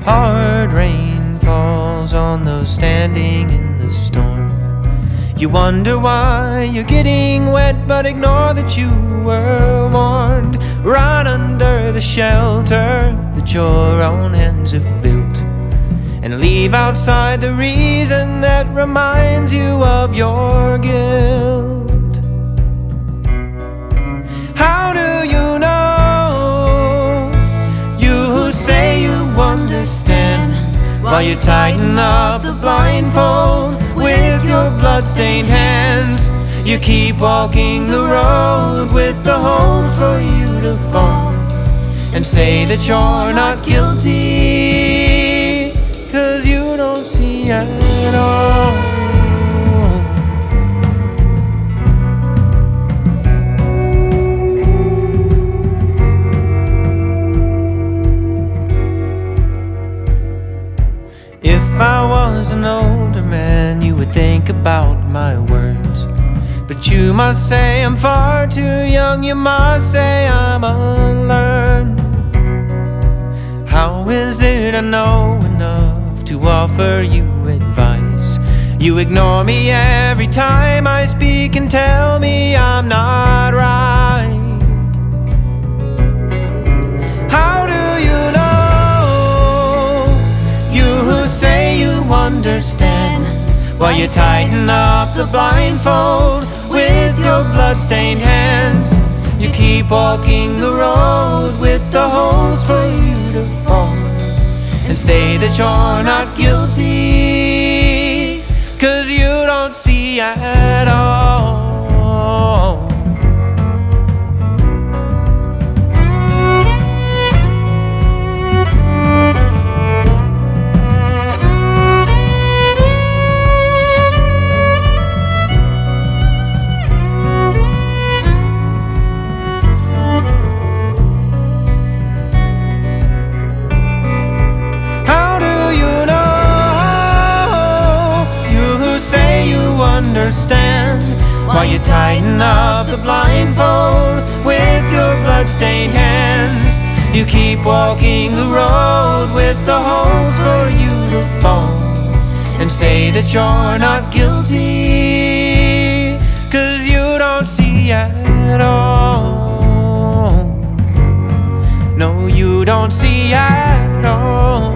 Hard rain falls on those standing in the storm. You wonder why you're getting wet, but ignore that you were warned. Run under the shelter that your own hands have built, and leave outside the reason that reminds you of your guilt. How do you know? You who say you understand, while you tighten up the blindfold with your blood-stained hands. You keep walking the road with the holes for you to fall, and say that you're not guilty, 'cause you don't see at all. If I was an older man, you would think about my words, but you must say I'm far too young. You must say I'm unlearned. How is it I know enough to offer you advice? You ignore me every time I speak and tell me I'm not right. How do you know? You who say you understand, while you tighten up the blindfold with your blood-stained hands. You keep walking the road with the holes for you to fall, and say that you're not guilty, 'cause you don't see at all. Understand, while you tighten up the blindfold with your blood-stained hands. You keep walking the road with the holes for you to fall, and say that you're not guilty, 'cause you don't see at all. No, you don't see at all.